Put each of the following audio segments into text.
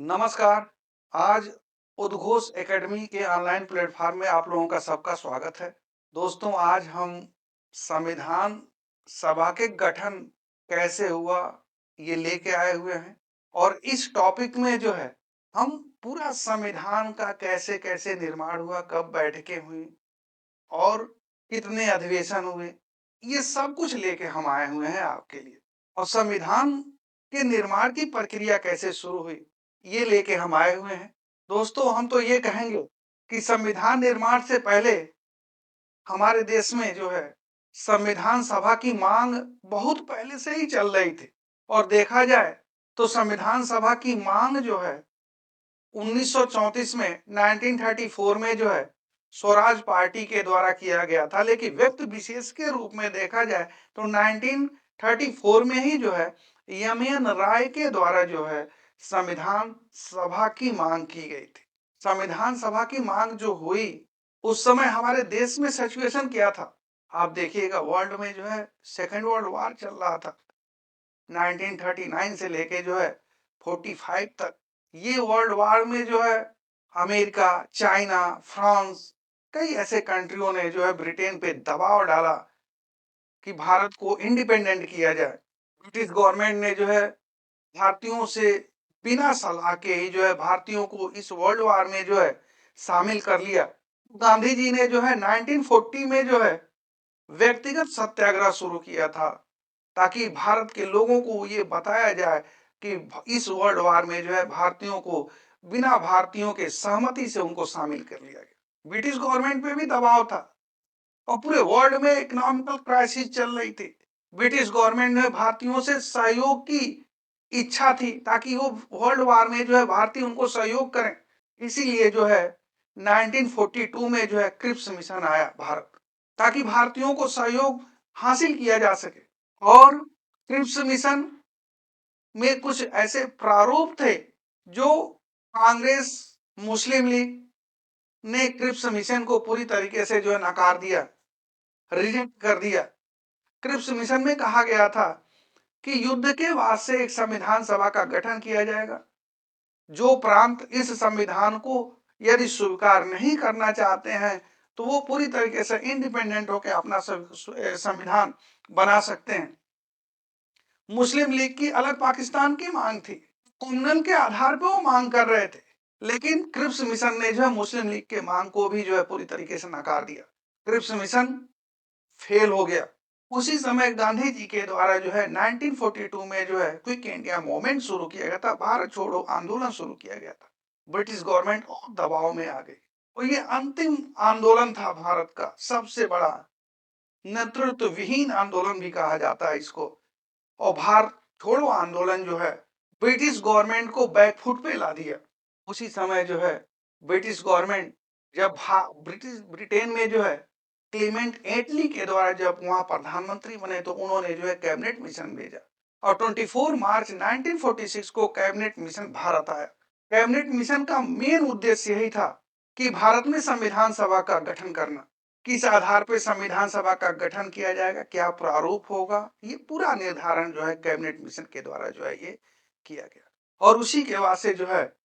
नमस्कार। आज उद्घोष एकेडमी के ऑनलाइन प्लेटफॉर्म में आप लोगों का सबका स्वागत है। दोस्तों, आज हम संविधान सभा के गठन कैसे हुआ ये लेके आए हुए हैं और इस टॉपिक में जो है हम पूरा संविधान का कैसे-कैसे निर्माण हुआ, कब बैठकें हुई और कितने अधिवेशन हुए, ये सब कुछ लेके हम आए हुए हैं आपके लिए। और संविधान के निर्माण की प्रक्रिया कैसे शुरू हुई, ये लेके हम आए हुए हैं। दोस्तों, हम तो ये कहेंगे कि संविधान निर्माण से पहले हमारे देश में जो है संविधान सभा की मांग बहुत पहले से ही चल रही थी और देखा जाए तो संविधान सभा की मांग जो है 1934 में 1934 में जो है स्वराज पार्टी के द्वारा किया गया था, लेकिन व्यक्ति विशेष के रूप में देखा जाए तो 1934 में ही जो है एम राय के द्वारा जो है संविधान सभा की मांग की गई थी। संविधान सभा की मांग जो हुई उस समय हमारे देश में सिचुएशन क्या था, आप देखिएगा। वर्ल्ड में जो है सेकेंड वर्ल्ड वॉर चल रहा था 1939 से लेके जो है 45 तक। ये वर्ल्ड वॉर में जो है अमेरिका, चाइना, फ्रांस, कई ऐसे कंट्रियों ने जो है ब्रिटेन पे दबाव डाला कि भारत को इंडिपेंडेंट किया जाए। ब्रिटिश गवर्नमेंट ने जो है भारतीयों से बिना सलाह के ही जो है भारतीयों को इस वर्ल्ड वॉर में जो है शामिल कर लिया। गांधी जी ने जो है 1940 में जो है व्यक्तिगत सत्याग्रह शुरू किया था ताकि भारत के लोगों को ये बताया जाए कि इस वर्ल्ड वॉर में जो है भारतीयों को बिना भारतीयों के सहमति से उनको शामिल कर लिया गया। ब्रिटिश गवर्नमेंट पे भी दबाव था और पूरे वर्ल्ड में इकोनॉमिकल क्राइसिस चल रही थी। ब्रिटिश गवर्नमेंट ने भारतीयों से सहयोग की इच्छा थी ताकि वो वर्ल्ड वॉर में जो है भारतीय उनको सहयोग करें। इसीलिए जो है 1942 में जो है क्रिप्स मिशन आया भारत, ताकि भारतीयों को सहयोग हासिल किया जा सके। और क्रिप्स मिशन में कुछ ऐसे प्रारूप थे जो कांग्रेस, मुस्लिम लीग ने क्रिप्स मिशन को पूरी तरीके से जो है नकार दिया, रिजेक्ट कर दिया। क्रिप्स मिशन में कहा गया था कि युद्ध के बाद से एक संविधान सभा का गठन किया जाएगा। जो प्रांत इस संविधान को यदि स्वीकार नहीं करना चाहते हैं तो वो पूरी तरीके से इंडिपेंडेंट होकर अपना संविधान बना सकते हैं। मुस्लिम लीग की अलग पाकिस्तान की मांग थी, कॉमनल के आधार पर वो मांग कर रहे थे, लेकिन क्रिप्स मिशन ने जो है मुस्लिम लीग के मांग को भी जो है पूरी तरीके से नकार दिया। क्रिप्स मिशन फेल हो गया। उसी समय गांधी जी के द्वारा जो है 1942 में जो है क्विक इंडिया मूवमेंट शुरू किया गया था, भारत छोड़ो आंदोलन शुरू किया गया था। ब्रिटिश गवर्नमेंट और दबाव में आ गई और ये अंतिम आंदोलन था भारत का सबसे बड़ा, नेतृत्व विहीन आंदोलन भी कहा जाता है इसको। और भारत छोड़ो आंदोलन जो है ब्रिटिश गवर्नमेंट को बैकफुट पे ला दिया। उसी समय जो है ब्रिटिश गवर्नमेंट जब ब्रिटिश ब्रिटेन में जो है क्लीमेंट एटली के द्वारा जब वहां प्रधानमंत्री बने तो उन्होंने जो है कैबिनेट मिशन भेजा और 24 मार्च 1946 को कैबिनेट मिशन भारत आया। कैबिनेट मिशन का मेन उद्देश्य यही था कि भारत में संविधान सभा का गठन करना। किस आधार पर संविधान सभा का गठन किया जाएगा, क्या प्रारूप होगा, ये पूरा निर्धारण जो है कैबिनेट मिशन के द्वारा जो है ये किया गया। और उसी के बाद से जो है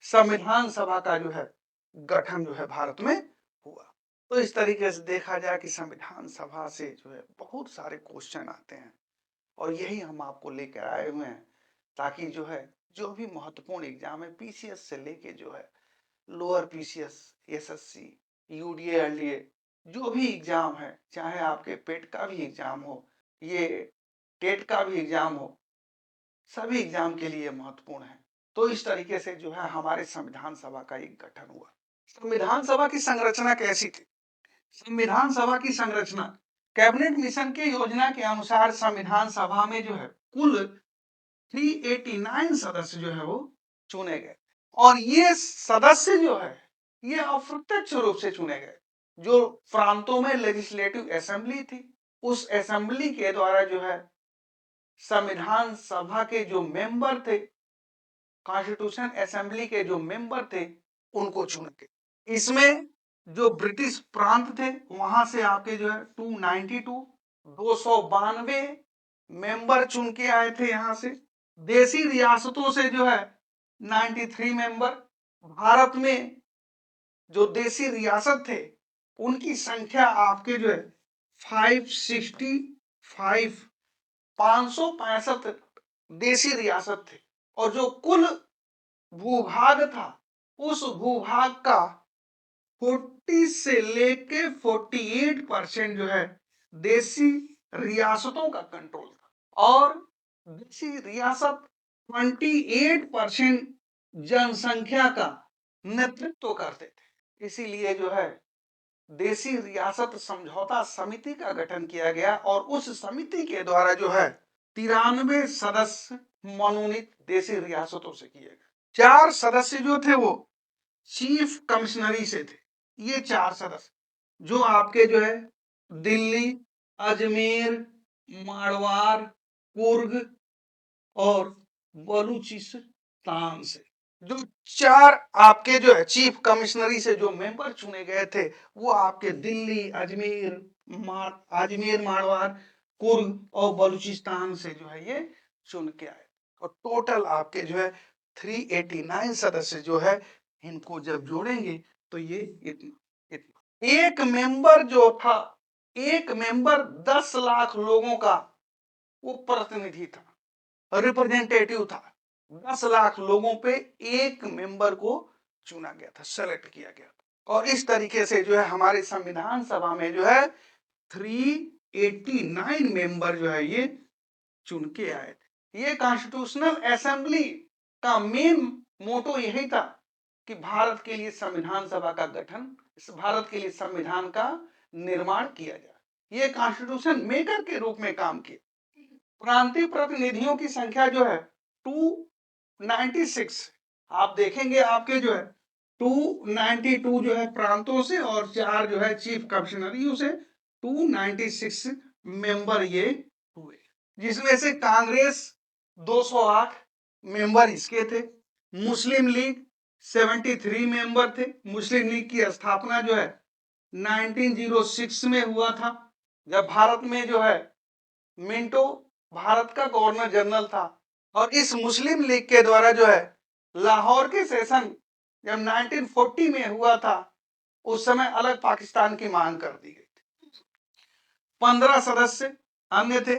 संविधान सभा का जो है गठन जो है भारत में हुआ। तो इस तरीके से देखा जाए कि संविधान सभा से जो है बहुत सारे क्वेश्चन आते हैं और यही हम आपको लेकर आए हुए हैं ताकि जो है जो भी महत्वपूर्ण एग्जाम है पीसीएस से लेके जो है lower PCS, SSC, UDA, LDA, जो भी एग्जाम है, चाहे आपके पेट का भी एग्जाम हो, ये टेट का भी एग्जाम हो, सभी एग्जाम के लिए महत्वपूर्ण है। तो इस तरीके से जो है हमारे संविधान सभा का एक गठन हुआ। संविधान सभा की संरचना कैसी थी? संविधान सभा की संरचना कैबिनेट मिशन के योजना के अनुसार संविधान सभा में जो है कुल 389 सदस्य जो है वो चुने गए और ये सदस्य जो है ये अप्रत्यक्ष रूप से चुने गए। जो प्रांतों में लेजिस्लेटिव असेंबली थी उस असेंबली के द्वारा जो है संविधान सभा के जो मेंबर थे, कॉन्स्टिट्यूशन असेंबली के जो मेंबर थे उनको चुन के, इसमें जो ब्रिटिश प्रांत थे वहां से आपके जो है 292 मेंबर चुन के आए थे। यहां से देसी रियासतों से जो है 93 मेंबर। भारत में जो देशी रियासत थे उनकी संख्या आपके जो है 565, 565 देशी रियासत थे। और जो कुल भूभाग था उस भूभाग का 40 से लेके 48% जो है देशी रियासतों का कंट्रोल था। और देशी रियासत 28% जनसंख्या का नेतृत्व करते थे। इसीलिए जो है देशी रियासत समझौता समिति का गठन किया गया और उस समिति के द्वारा जो है 93 सदस्य मनोनीत देशी रियासतों से किए गए। 4 सदस्य जो थे वो चीफ कमिश्नरी से थे। ये 4 सदस्य जो आपके जो है दिल्ली, अजमेर, मारवाड़, कुर्ग और बलूचिस्तान से जो 4 आपके जो है चीफ कमिश्नरी से जो मेंबर चुने गए थे वो आपके दिल्ली, अजमेर, मारवाड़, कुर्ग और बलूचिस्तान से जो है ये चुन के आए। और टोटल आपके जो है 389 सदस्य जो है इनको जब जोड़ेंगे तो ये इतना एक मेंबर जो था, एक मेंबर 10 लाख लोगों का वो प्रतिनिधि था, रिप्रेजेंटेटिव था। 10 लाख लोगों पे एक मेंबर को चुना गया था, सेलेक्ट किया गया था। और इस तरीके से जो है हमारे संविधान सभा में जो है 389 मेंबर जो है ये चुन के आए थे। ये कॉन्स्टिट्यूशनल असेंबली का मेन मोटो यही था कि भारत के लिए संविधान सभा का गठन, भारत के लिए संविधान का निर्माण किया जाए। ये कॉन्स्टिट्यूशन मेकर के रूप में काम किया। प्रांतीय प्रतिनिधियों की संख्या जो है 296, आप देखेंगे आपके जो है 292 जो है प्रांतों से और 4 जो है चीफ कमिश्नरियों से 296 मेंबर ये हुए, जिसमें से कांग्रेस 208 मेंबर इसके थे। मुस्लिम लीग 73 मेंबर थे। मुस्लिम लीग की स्थापना जो है 1906 में हुआ था, जब भारत में जो है मिंटो भारत का गवर्नर जनरल था। और इस मुस्लिम लीग के द्वारा जो है लाहौर के सेशन जब 1940 में हुआ था उस समय अलग पाकिस्तान की मांग कर दी गई थी। 15 सदस्य अन्य थे,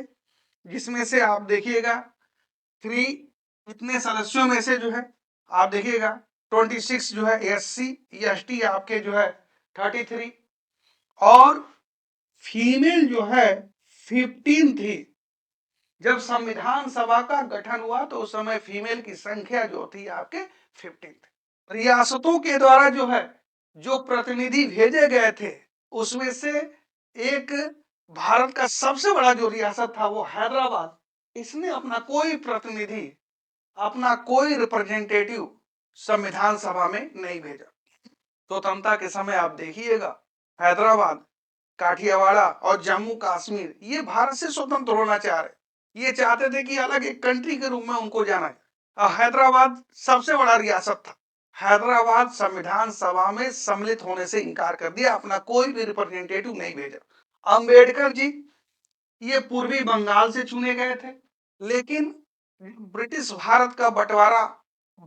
जिसमें से आप देखिएगा 3 इतने सदस्यों में से जो है आप देखिएगा 26 जो है SC ST आपके जो है 33 और फीमेल जो है 15 थी। जब संविधान सभा का गठन हुआ तो उस समय फीमेल की संख्या जो थी आपके 15 थी। रियासतों के द्वारा जो है जो प्रतिनिधि भेजे गए थे उसमें से एक भारत का सबसे बड़ा जो रियासत था वो हैदराबाद, इसने अपना कोई प्रतिनिधि, अपना कोई रिप्रेजेंटेटिव संविधान सभा में नहीं भेजा। स्वतंत्रता के समय आप देखिएगा हैदराबाद, काठियावाड़ और जम्मू कश्मीर ये भारत से स्वतंत्र होना चाह रहे, ये चाहते थे कि अलग एक कंट्री के रूप में उनको जाना है। हैदराबाद सबसे बड़ा रियासत था। हैदराबाद संविधान सभा में सम्मिलित होने से इनकार कर दिया, अपना कोई भी रिप्रेजेंटेटिव नहीं भेजा। अंबेडकर जी ये पूर्वी बंगाल से चुने गए थे, लेकिन ब्रिटिश भारत का बंटवारा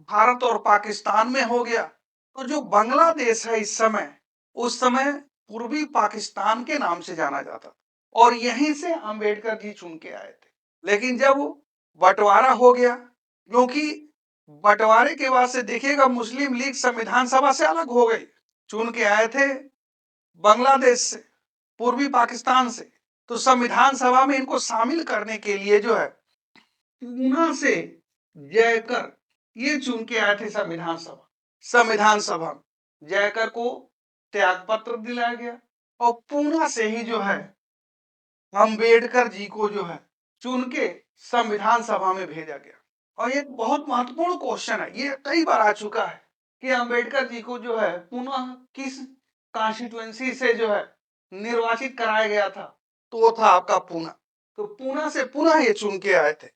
भारत और पाकिस्तान में हो गया तो जो बांग्लादेश है इस समय, उस समय पूर्वी पाकिस्तान के नाम से जाना जाता था और यहीं से अंबेडकर जी चुन के आए थे। लेकिन जब बंटवारा हो गया, क्योंकि बंटवारे के बाद से देखिएगा मुस्लिम लीग संविधान सभा से अलग हो गई, चुन के आए थे बांग्लादेश से, पूर्वी पाकिस्तान से। तो संविधान सभा में इनको शामिल करने के लिए जो है पूना से जयकर ये चुन के आए थे संविधान सभा। संविधान सभा जयकर को त्याग पत्र दिलाया गया और पूना से ही जो है अंबेडकर जी को जो है चुन के संविधान सभा में भेजा गया। और एक बहुत महत्वपूर्ण क्वेश्चन है, ये कई बार आ चुका है कि अंबेडकर जी को जो है पुनः किस कॉन्स्टिट्यूएंसी से जो है निर्वाचित कराया गया था, तो वो था आपका पूना। तो पूना से पुनः ये चुन के आए थे।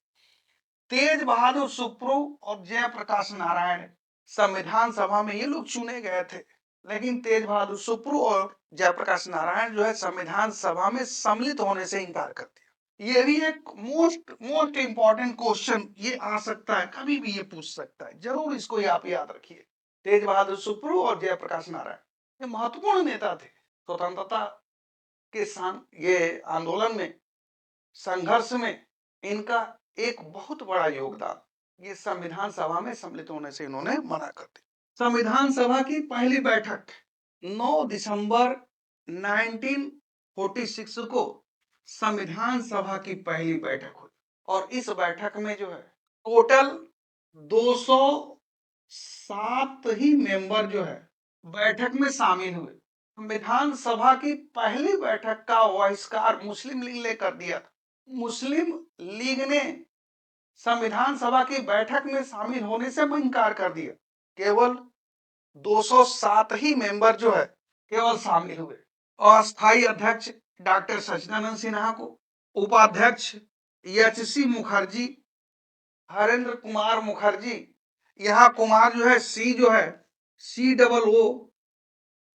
तेज बहादुर सुप्रू और जयप्रकाश नारायण संविधान सभा में ये लोग चुने गए थे, लेकिन तेज बहादुर सुप्रू और जयप्रकाश नारायण जो है संविधान सभा में सम्मिलित होने से इनकार कर दिया। ये भी एक मोस्ट मोस्ट इंपॉर्टेंट क्वेश्चन ये आ सकता है, कभी भी ये पूछ सकता है, जरूर इसको आप याद रखिए। तेज बहादुर सुप्रू और जयप्रकाश नारायण ये महत्वपूर्ण नेता थे। स्वतंत्रता के ये आंदोलन में, संघर्ष में इनका एक बहुत बड़ा योगदान, ये संविधान सभा में सम्मिलित होने से इन्होंने मना कर दी। संविधान सभा की पहली बैठक 9 दिसंबर 1946 को संविधान सभा की पहली बैठक हुई और इस बैठक में जो है टोटल 207 ही मेंबर जो है बैठक में शामिल हुए। संविधान सभा की पहली बैठक का बहिष्कार मुस्लिम लीग ने कर दिया था। मुस्लिम लीग ने संविधान सभा की बैठक में शामिल होने से इनकार कर दिया। केवल 207 ही मेंबर जो है केवल शामिल हुए। अस्थायी अध्यक्ष डॉक्टर सच्चिदानंद सिन्हा को, उपाध्यक्ष एच.सी. मुखर्जी, हरेंद्र कुमार मुखर्जी, यहाँ कुमार जो है सी जो है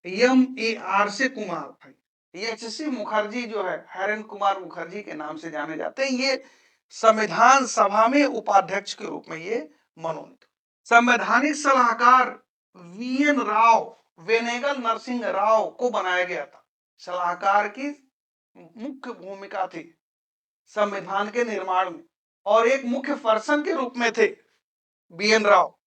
COOMAR से कुमार भाई, एच.सी. मुखर्जी जो है हरेंद्र कुमार मुखर्जी के नाम से जाने जाते हैं। ये संविधान सभा में उपाध्यक्ष के रूप में ये मनोनीत। संवैधानिक सलाहकार VN राव, वेनेगल नरसिंह राव को बनाया गया था। सलाहकार की मुख्य भूमिका थी संविधान के निर्माण में और एक मुख्य पर्सन के रूप में थे BN राव,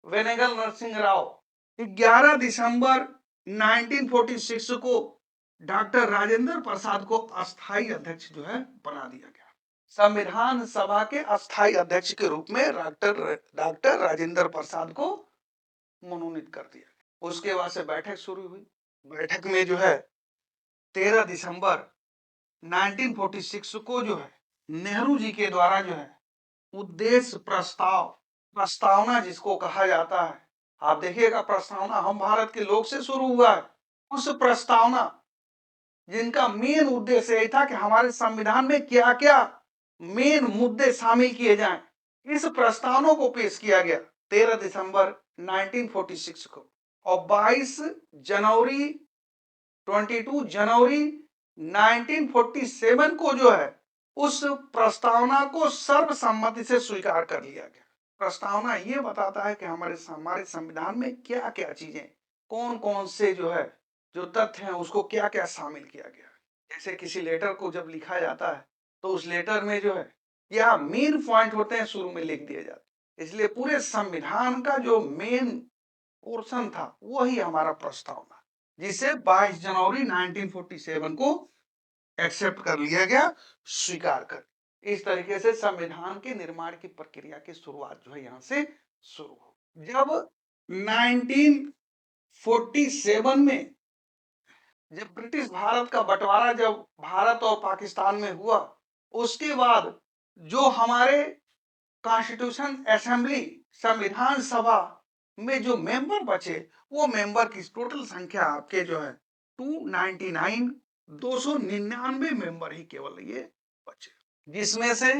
वेनेगल नरसिंह राव। 11 दिसंबर 1946 को डॉक्टर राजेंद्र प्रसाद को अस्थायी अध्यक्ष जो है बना दिया गया। संविधान सभा के अस्थायी अध्यक्ष के रूप में डॉक्टर राजेंद्र प्रसाद को मनोनीत कर दिया। उसके बाद से बैठक शुरू हुई। बैठक में जो है 13 दिसंबर 1946 को जो है नेहरू जी के द्वारा जो है उद्देश्य प्रस्तावना जिसको कहा जाता है, आप देखिएगा प्रस्तावना हम भारत के लोग से शुरू हुआ है। उस प्रस्तावना जिनका मेन उद्देश्य यही था कि हमारे संविधान में क्या क्या मेन मुद्दे शामिल किए जाएं, इस प्रस्तावना को पेश किया गया 13 दिसंबर 1946 को और 22 जनवरी 22 जनवरी 1947 को जो है उस प्रस्तावना को सर्वसम्मति से स्वीकार कर लिया गया। प्रस्तावना ये बताता है कि हमारे संविधान में क्या क्या चीजें, कौन कौन से जो है जो तथ्य हैं उसको क्या क्या शामिल किया गया। जैसे किसी लेटर को जब लिखा जाता है तो उस लेटर में जो है यह मेन पॉइंट होते हैं शुरू में लिख दिए जाते, इसलिए पूरे संविधान का जो मेन पोर्शन था वही हमारा प्रस्तावना, जिसे 22 जनवरी 1947 को एक्सेप्ट कर लिया गया, स्वीकार कर। इस तरीके से संविधान के निर्माण की प्रक्रिया की शुरुआत जो है यहां से शुरू हो। जब 1947 में जब ब्रिटिश भारत का बंटवारा जब भारत और पाकिस्तान में हुआ, उसके बाद जो हमारे कॉन्स्टिट्यूशन असेंबली संविधान सभा में जो मेंबर बचे, वो मेंबर की टोटल संख्या आपके जो है 299 299 मेंबर ही केवल ये बचे, जिसमें से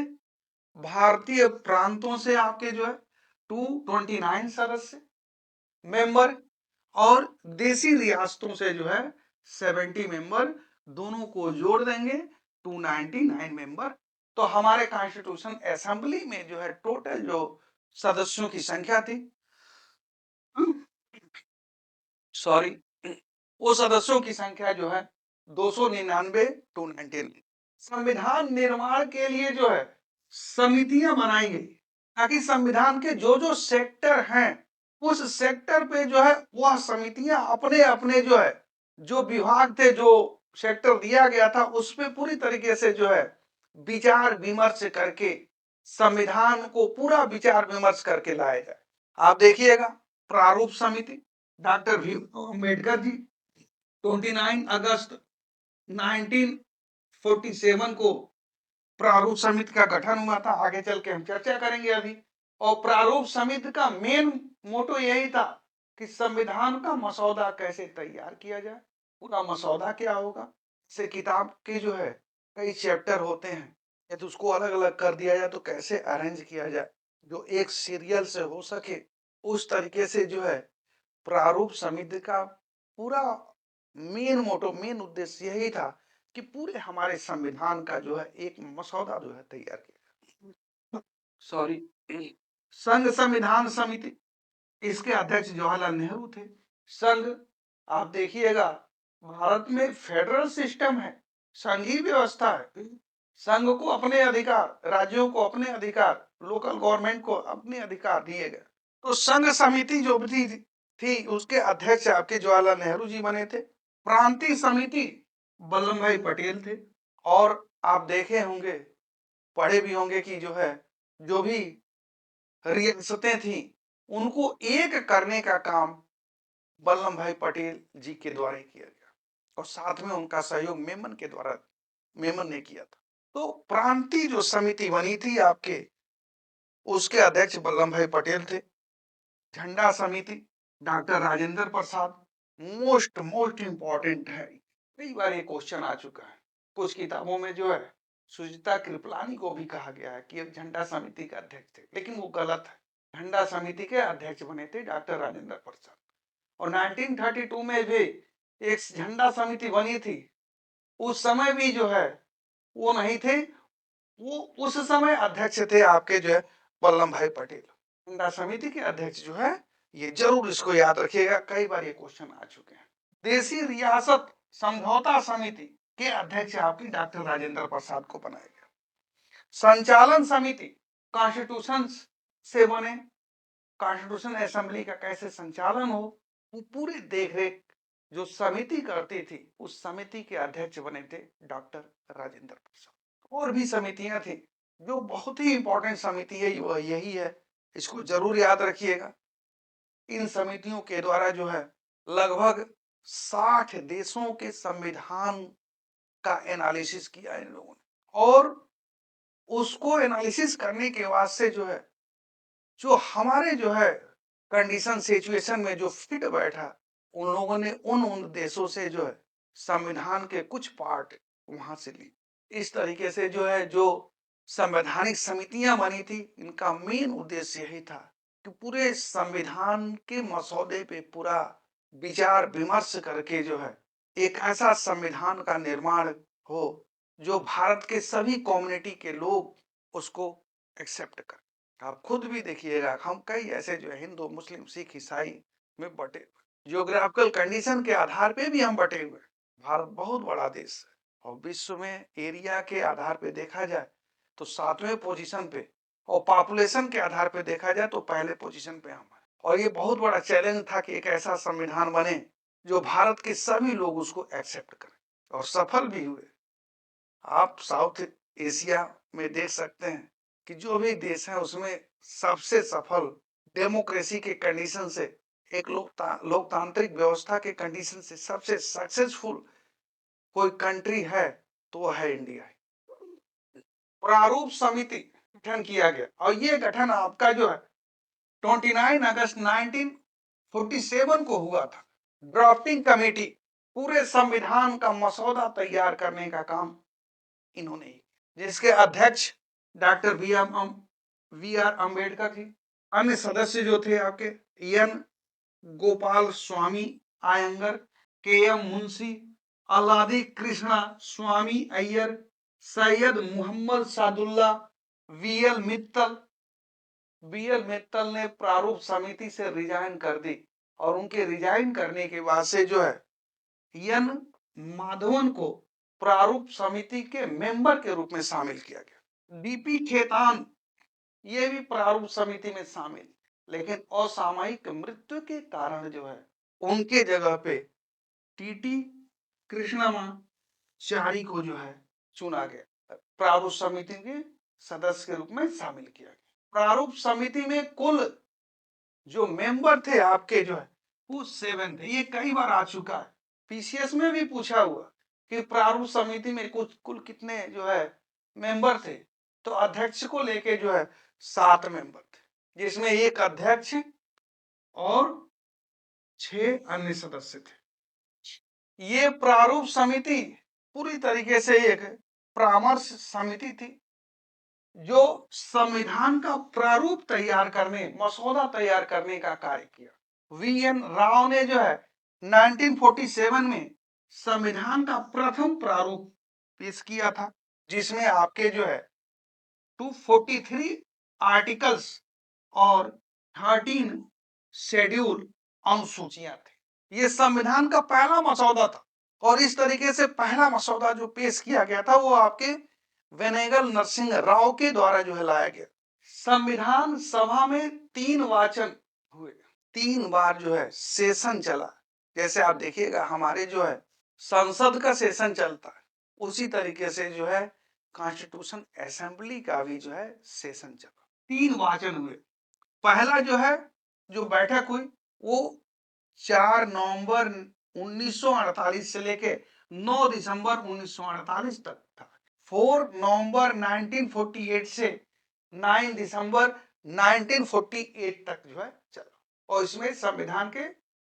भारतीय प्रांतों से आपके जो है 229 सदस्य मेंबर और देसी रियासतों से जो है 70 मेंबर, दोनों को जोड़ देंगे 299 मेंबर। तो हमारे कॉन्स्टिट्यूशन असेंबली में जो है टोटल जो सदस्यों की संख्या थी, सॉरी, वो सदस्यों की संख्या जो है 299 299। संविधान निर्माण के लिए जो है समितियां बनाई गई ताकि संविधान के जो जो सेक्टर हैं उस सेक्टर पे जो है वह समितियां अपने अपने जो है जो विभाग थे, जो सेक्टर दिया गया था उस पे पूरी तरीके से जो है विचार विमर्श करके संविधान को पूरा विचार विमर्श करके लाया जाए। आप देखिएगा प्रारूप समिति डॉक्टर भीम अम्बेडकर जी 29 अगस्त 1947 को प्रारूप समिति का गठन हुआ था। आगे चल के हम चर्चा करेंगे अभी। और प्रारूप समिति का मेन मोटो यही था कि संविधान का मसौदा कैसे तैयार किया जाए, पूरा मसौदा क्या होगा, से किताब के जो है कई चैप्टर होते हैं, या तो उसको अलग अलग कर दिया जाए तो कैसे अरेंज किया जाए जो एक सीरियल से हो सके, उस तरीके से जो है प्रारूप समिति का पूरा मेन मोटो मेन उद्देश्य यही था कि पूरे हमारे संविधान का जो है एक मसौदा जो है तैयार किया। सॉरी, संघ संविधान समिति, इसके अध्यक्ष जवाहरलाल नेहरू थे। संघ, आप देखिएगा, भारत में फेडरल सिस्टम है, संघीय व्यवस्था है। संघ को अपने अधिकार, राज्यों को अपने अधिकार, लोकल गवर्नमेंट को अपने अधिकार दिए गए। तो संघ समिति जो थी उसके अध्यक्ष आपके जवाहरलाल नेहरू जी बने थे। प्रांतीय समिति वल्लभ भाई पटेल थे। और आप देखे होंगे, पढ़े भी होंगे कि जो है, जो भी रियासतें थी उनको एक करने का काम वल्लभ भाई पटेल जी के द्वारा ही किया गया, और साथ में उनका सहयोग मेमन ने किया था। तो प्रांतीय जो समिति बनी थी आपके, उसके अध्यक्ष वल्लभ भाई पटेल थे। झंडा समिति doctor Rajendra Prasad. Most important है, कई बार ये क्वेश्चन आ चुका है। कुछ किताबों में जो है सुचिता कृपलानी को भी कहा गया है कि झंडा समिति के अध्यक्ष थे, लेकिन वो गलत है। झंडा समिति के अध्यक्ष बने थे डॉक्टर राजेंद्र प्रसाद। और 1932 में भी एक झंडा समिति बनी थी, उस समय भी जो है वो नहीं थे, वो उस समय अध्यक्ष थे आपके जो है वल्लभ भाई पटेल। झंडा समिति के अध्यक्ष जो है, ये जरूर इसको याद रखिएगा, कई बार ये क्वेश्चन आ चुके हैं। देशी रियासत समझौता समिति के अध्यक्ष आपके डॉक्टर राजेंद्र प्रसाद को बनाया गया। संचालन समिति कॉन्स्टिट्यूशन से बने, कॉन्स्टिट्यूशन असेंबली का कैसे संचालन हो, वो पूरी देखरेख जो समिति करती थी, उस समिति के अध्यक्ष बने थे डॉक्टर राजेंद्र प्रसाद। और भी समितियां थी, जो बहुत ही इंपॉर्टेंट समिति है वह यही है, इसको जरूर याद रखिएगा। इन समितियों के द्वारा जो है लगभग 60 देशों के संविधान का एनालिसिस किया इन लोगों ने, और उसको एनालिसिस करने के बाद से जो है, जो हमारे जो है कंडीशन सिचुएशन में जो फिट बैठा, उन लोगों ने उन देशों से जो है संविधान के कुछ पार्ट वहां से ली। इस तरीके से जो है, जो संवैधानिक समितियां बनी थी, इनका मेन उद्देश्य यही था कि पूरे संविधान के मसौदे पे पूरा विचार विमर्श करके जो है एक ऐसा संविधान का निर्माण हो जो भारत के सभी कम्युनिटी के लोग उसको एक्सेप्ट कर। आप खुद भी देखिएगा, हम कई ऐसे जो है हिंदू, मुस्लिम, सिख, ईसाई में बटे, जियोग्राफिकल कंडीशन के आधार पे भी हम बटे हुए। भारत बहुत बड़ा देश है, और विश्व में एरिया के आधार पे देखा जाए तो 7वें पोजीशन पे, और पॉपुलेशन के आधार पे देखा जाए तो पहले पोजीशन पे हम हैं। और ये बहुत बड़ा चैलेंज था कि एक ऐसा संविधान बने जो भारत के सभी लोग उसको एक्सेप्ट करें, और सफल भी हुए। आप साउथ एशिया में देख सकते हैं कि जो भी देश है उसमें सबसे सफल डेमोक्रेसी के कंडीशन से, एक लोकतांत्रिक व्यवस्था के कंडीशन से सबसे सक्सेसफुल कोई कंट्री है तो वह है इंडिया। प्रारूप समिति गठन किया गया, और ये गठन आपका जो है 29 अगस्त 1947 को हुआ था। ड्राफ्टिंग कमेटी, पूरे संविधान का मसौदा तैयार करने का काम इन्होंने, जिसके अध्यक्ष डॉक्टर वी आर अम्बेडकर थे। अन्य सदस्य जो थे आपके एन गोपाल स्वामी आयंगर, के एम मुंशी, अल्लादी कृष्णा स्वामी अय्यर, सैयद मोहम्मद सादुल्ला, वी एल मित्तल ने प्रारूप समिति से रिजाइन कर दी, और उनके रिजाइन करने के बाद से जो है एन माधवन को प्रारूप समिति के मेंबर के रूप में शामिल किया गया। डीपी खेतान ये भी प्रारूप समिति में शामिल, लेकिन असामयिक मृत्यु के कारण जो है उनके जगह पे टीटी कृष्णमाचारी को जो है चुना गया, प्रारूप समिति के सदस्य के रूप में शामिल किया गया। प्रारूप समिति में कुल जो मेंबर थे आपके जो है वो 7 थे। ये कई बार आ चुका है, पीसीएस में भी पूछा हुआ कि प्रारूप समिति में कुल कितने जो है मेंबर थे, तो अध्यक्ष को लेके जो है 7 मेंबर थे, जिसमें एक अध्यक्ष और 6 अन्य सदस्य थे। ये प्रारूप समिति पूरी तरीके से एक परामर्श समिति थी, जो संविधान का प्रारूप तैयार करने, मसौदा तैयार करने का कार्य किया। वी.एन. राव ने जो है 1947 में संविधान का प्रथम प्रारूप पेश किया था, जिसमें आपके जो है 243 आर्टिकल्स और 13 शेड्यूल अनुसूचियां थी। ये संविधान का पहला मसौदा था और इस तरीके से पहला मसौदा जो पेश किया गया था वो आपके वेनेगल नरसिंह राव के द्वारा जो है लाया गया। संविधान सभा में 3 वाचन हुए, 3 बार जो है सेशन चला। जैसे आप देखिएगा हमारे जो है संसद का सेशन चलता है, उसी तरीके से जो है कॉन्स्टिट्यूशन असेंबली का भी जो है सेशन चला। 3 वाचन हुए। पहला जो है जो बैठक हुई वो 4 नवंबर 1948 से लेके 9 दिसंबर 1948 तक था। 4 नवंबर 1948 से 9 दिसंबर 1948 तक जो है चला और इसमें संविधान के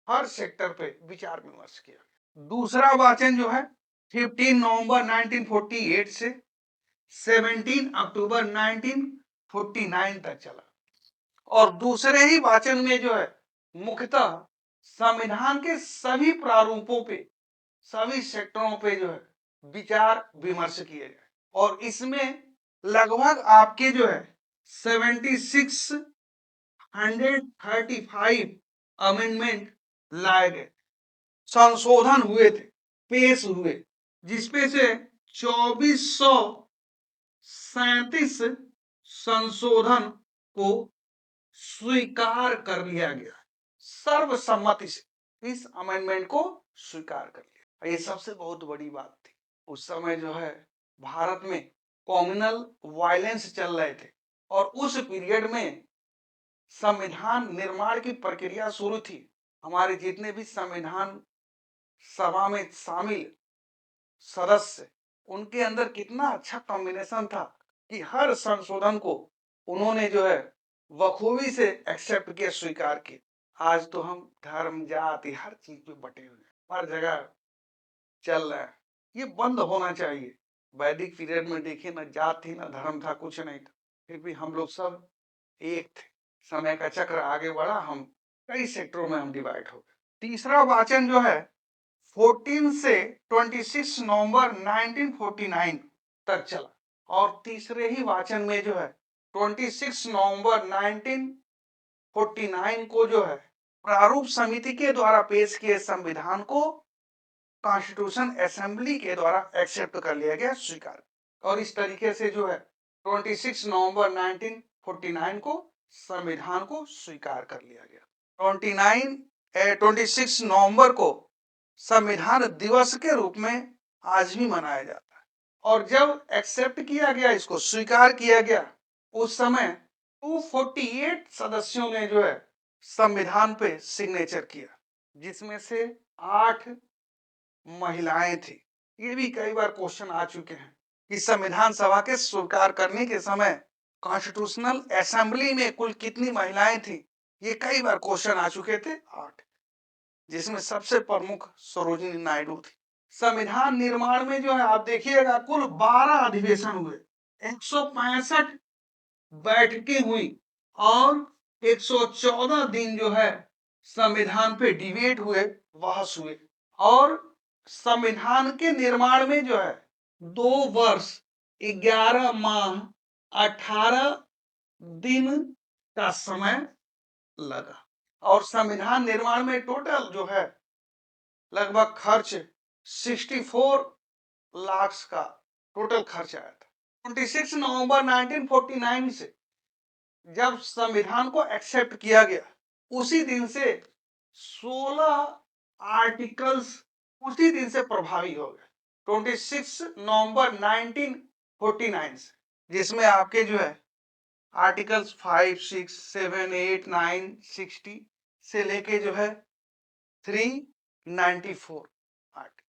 हर सेक्टर पे विचार विमर्श किया गया। दूसरा वाचन जो है 15 नवंबर 1948 से 17 अक्टूबर 1949 तक चला और दूसरे ही वाचन में जो है मुख्यतः संविधान के सभी प्रारूपों पे, सभी सेक्टरों पे जो है विचार विमर्श किए गए और इसमें लगभग आपके जो है 7635 अमेंडमेंट लाए गए, संशोधन हुए थे, पेश हुए, जिसपे से 2437 संशोधन को स्वीकार कर लिया गया, सर्वसम्मति से इस अमेंडमेंट को स्वीकार कर लिया। ये सबसे बहुत बड़ी बात थी। उस समय जो है भारत में कम्युनल वायलेंस चल रहे थे और उस पीरियड में संविधान निर्माण की प्रक्रिया शुरू थी। हमारे जितने भी संविधान सभा में शामिल सदस्य, उनके अंदर कितना अच्छा कॉम्बिनेशन था कि हर संशोधन को उन्होंने जो है बखूबी से एक्सेप्ट किया, स्वीकार किया। आज तो हम धर्म जाति हर चीज पे बटे हुए हैं, हर जगह चल रहा है। ये बंद होना चाहिए। वैदिक पीरियड में देखिए ना जात थी ना धर्म था, कुछ नहीं था, फिर भी हम लोग सब एक थे। समय का चक्र आगे बढ़ा, हम कई सेक्टरों में हम डिवाइड हो गए। तीसरा वाचन जो है 14 से 26 नवंबर 1949 तक चला और तीसरे ही वाचन में जो है 26 नवंबर 1949 को जो है प्रारूप समिति के द्वारा पेश किए संविधान को कॉन्स्टिट्यूशन असेंबली के द्वारा एक्सेप्ट कर लिया गया, स्वीकार। और इस तरीके से जो है 26 नवंबर 1949 को संविधान को स्वीकार कर लिया गया। 26 नवंबर को संविधान दिवस के रूप में आज भी मनाया जाता है और जब एक्सेप्ट किया गया, इसको स्वीकार किया गया, उस समय 248 सदस्यों ने जो है संविधान पे सिग्नेचर किया, जिसमें से 8 महिलाएं थी। ये भी कई बार क्वेश्चन आ चुके हैं कि संविधान सभा के स्वीकार करने के समय कॉन्स्टिट्यूशनल असेंबली में कुल कितनी महिलाएं थी। ये कई बार क्वेश्चन आ चुके थे। 8, जिसमें सबसे प्रमुख सरोजिनी नायडू थी। संविधान निर्माण में जो है आप देखिएगा कुल 12 अधिवेशन हुए, 165 बैठकें हुई और 114 दिन जो है संविधान पे डिबेट हुए, बहस हुए और संविधान के निर्माण में जो है 2 वर्ष 11 माह 18 दिन का समय लगा और संविधान निर्माण में टोटल जो है लगभग खर्च 64 लाख का टोटल खर्च आया था। 26 नवंबर 1949 से जब संविधान को एक्सेप्ट किया गया, उसी दिन से 16 आर्टिकल्स उसी दिन से प्रभावी हो गए, 26 नवंबर 1949 से, जिसमें आपके जो है आर्टिकल्स 5, 6, 7, 8, 9, 60 से लेके जो है 394 आर्टिकल,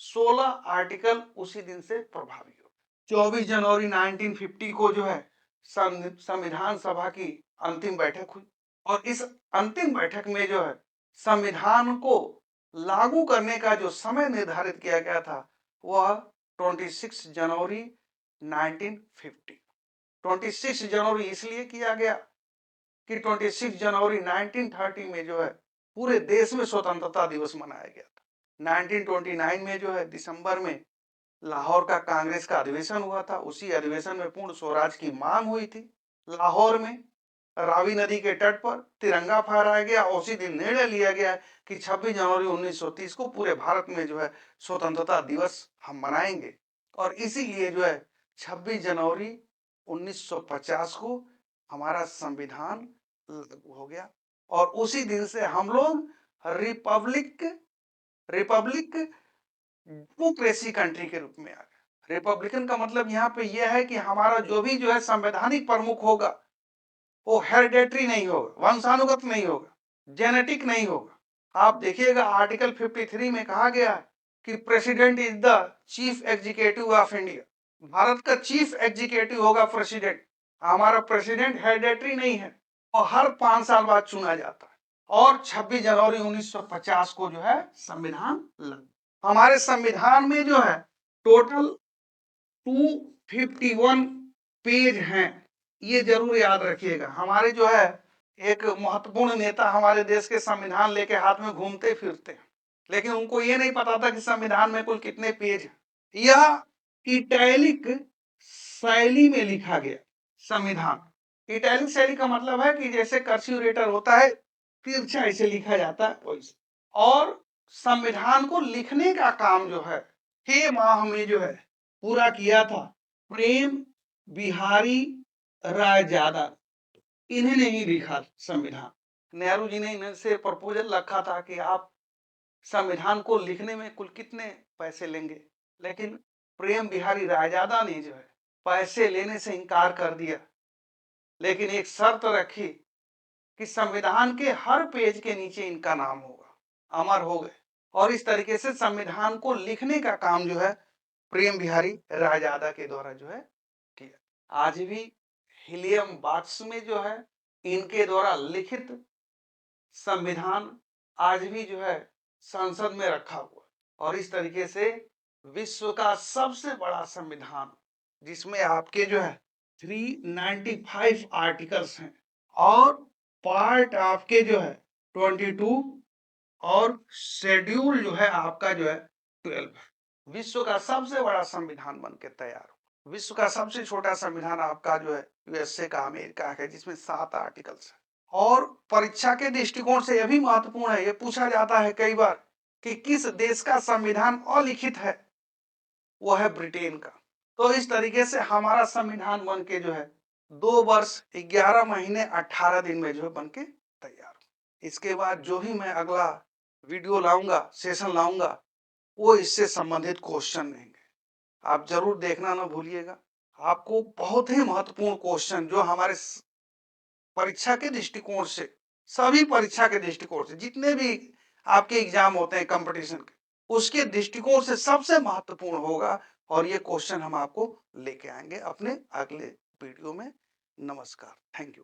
16 आर्टिकल उसी दिन से प्रभावी हो गए। 24 जनवरी 1950 को जो है संविधान सभा की अंतिम बैठक हुई और इस अंतिम बैठक में जो है संविधान को लागू करने का जो समय निर्धारित किया गया था वह 26 जनवरी 1950। 26 जनवरी इसलिए किया गया कि 26 जनवरी 1930 में जो है पूरे देश में स्वतंत्रता दिवस मनाया गया था। 1929 में जो है दिसंबर में लाहौर का कांग्रेस का अधिवेशन हुआ था। उसी अधिवेशन में पूर्ण स्वराज की मांग हुई थी। लाहौर में रावी नदी के तट पर तिरंगा फहराया गया। उसी दिन निर्णय लिया गया कि 26 जनवरी 1930 को पूरे भारत में जो है स्वतंत्रता दिवस हम मनाएंगे। और इसीलिए जो है 26 जनवरी 1950 को हमारा संविधान लागू हो गया। और उसी दिन से हम लोग रिपब्लिक रिपब्लिक डेमोक्रेसी कंट्री के रूप में आ गए। रिपब्लिकन का मतलब यहाँ पे यह है कि हमारा जो भी जो है संवैधानिक प्रमुख होगा वो हेरिडेटरी नहीं होगा, वंशानुगत नहीं होगा, जेनेटिक नहीं होगा। आप देखिएगा आर्टिकल 53 में कहा गया है कि president is the chief executive of India. Bharat का चीफ एग्जीक्यूटिव होगा प्रेसिडेंट। हमारा प्रेसिडेंट हेरिडेटरी नहीं है और हर 5 साल बाद चुना जाता है। और 26 जनवरी 1950 को जो है संविधान लगा। हमारे संविधान में जो है टोटल 251 पेज हैं। ये जरूर याद रखिएगा। हमारे जो है एक महत्वपूर्ण नेता हमारे देश के संविधान लेके हाथ में घूमते फिरते हैं, लेकिन उनको ये नहीं पता था कि संविधान में कुल कितने पेज हैं। यह इटैलिक शैली में लिखा गया संविधान। इटैलिक शैली का मतलब है कि जैसे कर्सिव लेटर होता है, तिरछा ऐसे लिखा जाता है वैसे। और संविधान को लिखने का काम जो है 6 माह में जो है पूरा किया था प्रेम बिहारी रायजादा। इन्होंने ही लिखा संविधान। नेहरू जी ने इनसे प्रपोजल रखा था कि आप संविधान को लिखने में कुल कितने पैसे लेंगे, लेकिन प्रेम बिहारी रायजादा ने जो है पैसे लेने से इनकार कर दिया, लेकिन एक शर्त रखी कि संविधान के हर पेज के नीचे इनका नाम होगा। अमर हो गए। और इस तरीके से संविधान को लिखने का काम जो है प्रेम बिहारी रायजादा के द्वारा जो है किया। आज भी हीलियम बॉक्स में जो है इनके द्वारा लिखित संविधान आज भी जो है संसद में रखा हुआ। और इस तरीके से विश्व का सबसे बड़ा संविधान जिसमें आपके जो है 395 आर्टिकल्स हैं और पार्ट आपके जो है 22 और शेड्यूल जो है आपका जो है 12 है। विश्व का सबसे बड़ा संविधान बन के तैयार हो। विश्व का सबसे छोटा संविधान आपका जो है यूएसए का, अमेरिका है, जिसमें 7 आर्टिकल्स है। और परीक्षा के दृष्टिकोण से यह भी महत्वपूर्ण है। यह पूछा जाता है कई बार कि किस देश का संविधान अलिखित है, वो है ब्रिटेन का। तो इस तरीके से हमारा संविधान बन के जो है 2 वर्ष 11 महीने 18 दिन में जो है बन के तैयार। इसके बाद जो भी मैं अगला वीडियो लाऊंगा, सेशन लाऊंगा, वो इससे संबंधित क्वेश्चन रहेंगे। आप जरूर देखना ना भूलिएगा। आपको बहुत ही महत्वपूर्ण क्वेश्चन जो हमारे परीक्षा के दृष्टिकोण से, सभी परीक्षा के दृष्टिकोण से, जितने भी आपके एग्जाम होते हैं कंपटीशन के, उसके दृष्टिकोण से सबसे महत्वपूर्ण होगा। और ये क्वेश्चन हम आपको लेके आएंगे अपने अगले वीडियो में। नमस्कार, थैंक यू।